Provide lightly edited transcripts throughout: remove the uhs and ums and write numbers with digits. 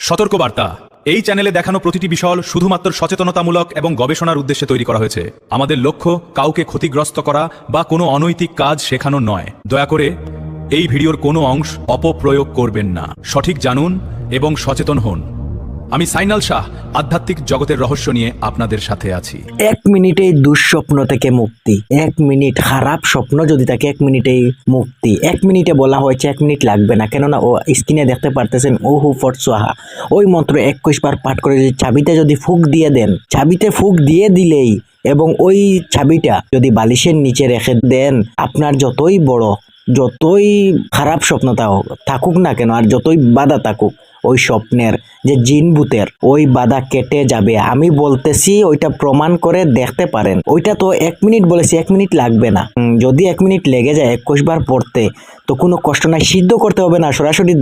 সতর্কবার্তা, এই চ্যানেলে দেখানো প্রতিটি বিষয় শুধুমাত্র সচেতনতামূলক এবং গবেষণার উদ্দেশ্যে তৈরি করা হয়েছে। আমাদের লক্ষ্য কাউকে ক্ষতিগ্রস্ত করা বা কোনো অনৈতিক কাজ শেখানো নয়। দয়া করে এই ভিডিওর কোনো অংশ অপপ্রয়োগ করবেন না। সঠিক জানুন এবং সচেতন হন। আমি সাইনাল শাহ আধ্যাত্মিক জগতের রহস্য নিয়ে আপনাদের সাথে আছি। 1 মিনিটেই দুঃস্বপ্ন থেকে মুক্তি। 1 মিনিট খারাপ স্বপ্ন যদি থাকে 1 মিনিটেই মুক্তি। 1 মিনিটে বলা হয়েছে 1 মিনিট লাগবে না, কেননা ও স্ক্রিনে দেখতে পারতেছেন ওহু ফট সোহা ওই মন্ত্র 21 বার পাঠ করে যদি চাবিতে যদি ফুক দিয়ে দেন, চাবিতে ফুক দিয়ে দিলেই এবং ওই চাবিটা যদি বালিশের নিচে রেখে দেন, আপনার যতই খারাপ স্বপ্ন থাকুক না কেন আর যতই বাধা থাকুক, ওই স্বপ্নের যে জিন ভূতের ওই বাধা কেটে যাবে। আমি বলতেছি, ওইটা প্রমাণ করে দেখতে পারেন। ওইটা তো 1 মিনিট বলেছি, 1 মিনিট লাগবে না। যদি 1 মিনিট লেগে যায় 21 বার পড়তে, তো কোনো কষ্ট নাই, সিদ্ধ করতে হবে না। সরাসরি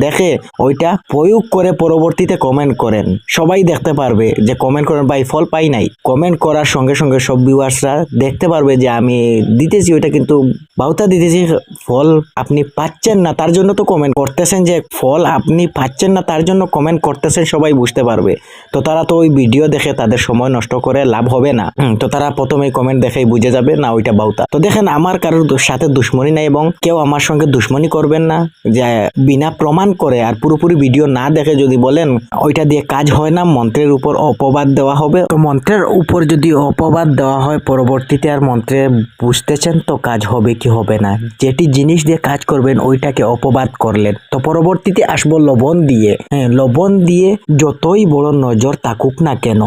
দেখে ওইটা প্রয়োগ করে পরবর্তীতে কমেন্ট করেন। সবাই দেখতে পারবে যে কমেন্ট করেন ভাই ফল পাই নাই। কমেন্ট করার সঙ্গে সঙ্গে সব ভিউয়ার্সরা দেখতে পারবে যে আমি দিতেছি, ওইটা কিন্তু বাউতা দিতেছি, ফল আপনি পাচ্ছেন না, তার জন্য তো কমেন্ট করতেছেন। যে ফল আপনি পাচ্ছেন না তার জন্য কমেন্ট করতেছেন, সবাই বুঝতে পারবে। তো তারা তো ওই ভিডিও দেখে তাদের সময় নষ্ট করে লাভ হবে না। তো তারা প্রথমেই কমেন্ট দেখেই বুঝে যাবে না ওইটা বাউতা। তো দেখেন, আমার কারোর সাথে দুশ্মনী নাই এবং কেউ আমার সঙ্গে দুশ্মনী করবেন না। যে বিনা প্রমাণ করে আর পুরোপুরি ভিডিও না দেখে যদি বলেন ওইটা দিয়ে কাজ হয় না, মন্ত্রের উপর অপবাদ দেওয়া হবে। তো মন্ত্রের উপর যদি অপবাদ দেওয়া হয় পরবর্তীতে আর মন্ত্রে বুঝতেছেন তো কাজ হবে কি হবে না। যেটি জিনিস দিয়ে কাজ করবেন ওইটাকে অপবাদ করলেন, তো পরবর্তীতে আসবো লবণ দিয়ে। লবণ দিয়ে যতই বড় নজর থাকুক না কেন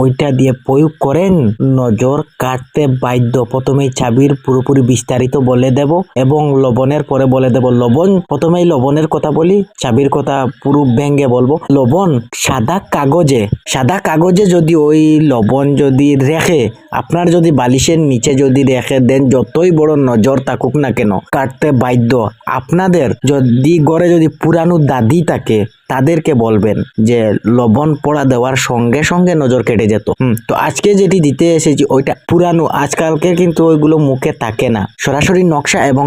ওইটা দিয়ে প্রয়োগ করেন, নজর কাটতে বাধ্য। প্রথমেই চাবির পুরোপুরি বিস্তারিত বলে দেব এবং লবণের পরে বলে দেব লবণ। প্রথমেই লবণের কথা বলি, চাবির কথা পুরো ব্যঙ্গে বলবো। লবণ সাদা কাগজে যদি ওই লবণ যদি রেখে আপনার যদি বালিশের নিচে যদি রেখে দেন, যতই বড় নজর থাকুক না কেন কাটতে বাধ্য। আপনাদের যদি ঘরে যদি পুরানো দাদি থাকে তাদেরকে বলবেন যে লবণ পড়া দেওয়ার সঙ্গে সঙ্গে নজর কেটে যেত। তো আজকে যেটি দিতে এসেছি ওইটা পুরানো, আজকালকে কিন্তু ওইগুলো মুখে থাকে না। সরাসরি নকশা এবং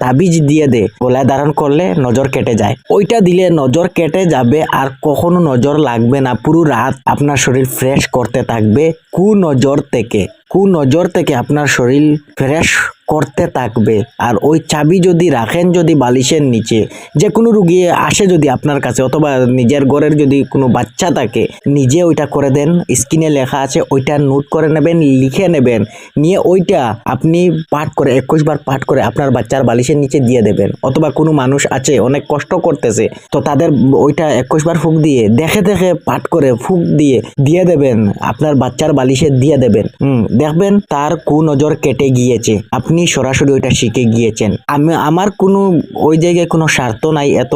তাবিজ দিয়ে দে গলায় ধারণ করলে নজর কেটে যায়। ওইটা দিলে নজর কেটে যাবে আর কখনো নজর লাগবে না। পুরো রাত আপনার শরীর ফ্রেশ করতে থাকবে কুনজর থেকে আপনার শরীর ফ্রেশ করতে থাকবে। আর ওই চাবি যদি রাখেন যদি বালিশের নিচে, যে কোনো রুগী আসে যদি আপনার কাছে, অথবা নিজের ঘরের যদি কোনো বাচ্চা থাকে, নিজে ওইটা করে দেন। স্ক্রিনে লেখা আছে, ওইটা নোট করে নেবেন, লিখে নেবেন, নিয়ে ওইটা আপনি পাঠ করে 21 বার পাঠ করে আপনার বাচ্চার বালিশের নিচে দিয়ে দেবেন। অথবা কোনো মানুষ আছে অনেক কষ্ট করতেছে, তো তাদের ওইটা 21 বার ফুক দিয়ে দেখে পাঠ করে ফুক দিয়ে দেবেন, আপনার বাচ্চার বালিশে দিয়ে দেবেন। দেখবেন তার কুনজর কেটে গিয়েছে। আপনি সরাসরি ওইটা শিখে গিয়েছেন। আমার কোনো ওই জায়গায় কোনো স্বার্থ নাই। এত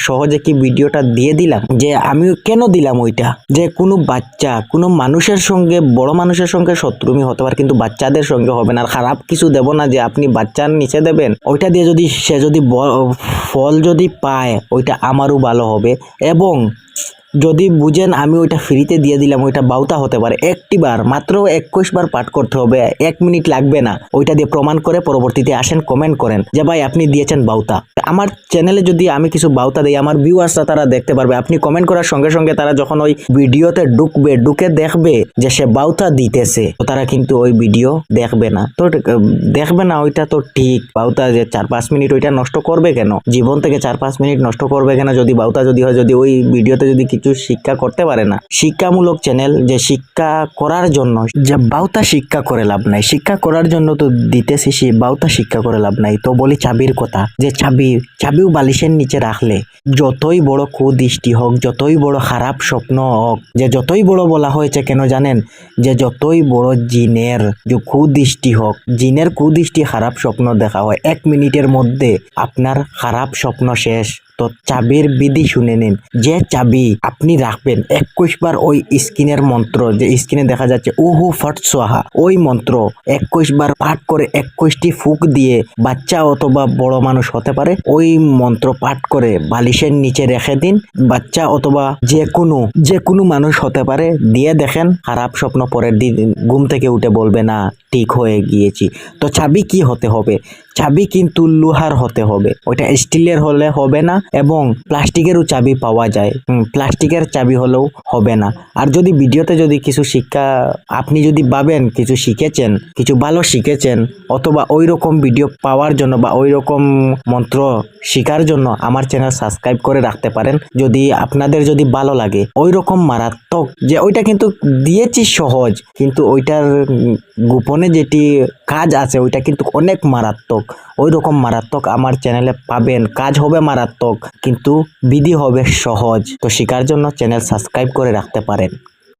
সহজে কি ভিডিওটা দিয়ে দিলাম, যে আমি কেন দিলাম ওইটা, যে কোনো বাচ্চা কোনো মানুষের সঙ্গে, বড় মানুষের সঙ্গে শত্রুমি হতে পারে, কিন্তু বাচ্চাদের সঙ্গে হবে না। আর খারাপ কিছু দেব না যে আপনি বাচ্চার নিচে দেবেন। ওইটা দিয়ে যদি সে যদি ফল যদি পায় ওইটা আমারও ভালো হবে। এবং যদি বুঝেন আমি ওইটা ফ্রিতে দিয়ে দিলাম, ওইটা বাউতা হতে পারে। একটি বার মাত্র 21 বার পাঠ করতে হবে, 1 মিনিট লাগবে না। ওইটা দিয়ে প্রমাণ করে পরবর্তীতে আসেন, কমেন্ট করেন যে ভাই আপনি দিয়েছেন বাউতা। আমার চ্যানেলে যদি আমি কিছু বাউতা দিই, আমার ভিউয়ার্সরা তারা দেখতে পারবে। আপনি কমেন্ট করার সঙ্গে সঙ্গে তারা যখন ওই ভিডিওতে ঢুকে দেখবে যে সে বাউতা দিতেছে, তো তারা কিন্তু ওই ভিডিও দেখবে না। তো দেখবে না, ওইটা তো ঠিক। বাউতা যে 4-5 মিনিট ওইটা নষ্ট করবে কেন, জীবন থেকে 4-5 মিনিট নষ্ট করবে কেন? যদি বাউতা যদি হয়, যদি ওই ভিডিওতে যদি কিছু শিক্ষা করতে পারে না, শিক্ষামূলক চ্যানেল, যে শিক্ষা করার জন্য, যে বাউতা শিক্ষা করে লাভ নাই। শিক্ষা করার জন্য তো দিতেছি, সে বাউতা শিক্ষা করে লাভ নাই। তো বলি চাবির কথা, যে চাবিও বালিশের নিচে রাখলে যতই বড় কুদৃষ্টি হোক, যতই বড় খারাপ স্বপ্ন হোক, যে যতই বড় বলা হয়েছে কেন জানেন, যে যতই বড় জিনের যে কুদৃষ্টি হোক, জিনের কুদৃষ্টি খারাপ স্বপ্ন দেখা হয় 1 মিনিটের মধ্যে আপনার খারাপ স্বপ্ন শেষ। তো চাবির বিধি শুনে নিন। যে চাবি আপনি রাখবেন 21 বার ওই স্ক্রিনের মন্ত্র, যে স্ক্রিনে দেখা যাচ্ছে উহু ফট সোহা, ওই মন্ত্র 21 বার পাঠ করে 21টি ফুক দিয়ে, বাচ্চা অথবা বড় মানুষ হতে পারে, ওই মন্ত্র পাঠ করে বালিশের নিচে রেখে দিন। বাচ্চা অথবা যে কোনো মানুষ হতে পারে, দিয়ে দেখেন খারাপ স্বপ্ন পরের দিন ঘুম থেকে উঠে বলবে না ঠিক হয়ে গিয়েছি। তো চাবি কি হতে হবে? চাবি কিন্তু লোহার হতে হবে, ওইটা স্টিলের হলে হবে না, এবং প্লাস্টিকেরও চাবি পাওয়া যায়, প্লাস্টিকের চাবি হলেও হবে না। আর যদি ভিডিওতে যদি কিছু শিক্ষা আপনি যদি ভাবেন কিছু শিখেছেন, কিছু ভালো শিখেছেন, অথবা ওই রকম ভিডিও পাওয়ার জন্য বা ওই রকম মন্ত্র শেখার জন্য আমার চ্যানেল সাবস্ক্রাইব করে রাখতে পারেন। যদি আপনাদের যদি ভালো লাগে ওই রকম মারাত্মক, যে ওইটা কিন্তু দিয়েছি সহজ, কিন্তু ওইটার গোপনে যেটি কাজ আছে ওইটা কিন্তু অনেক মারাত্মক। ওই রকম মারাত্মক আমার চ্যানেলে পাবেন, কাজ হবে মারাত্মক কিন্তু বিধি হবে সহজ। তো শেখার জন্য চ্যানেল সাবস্ক্রাইব করে রাখতে পারেন।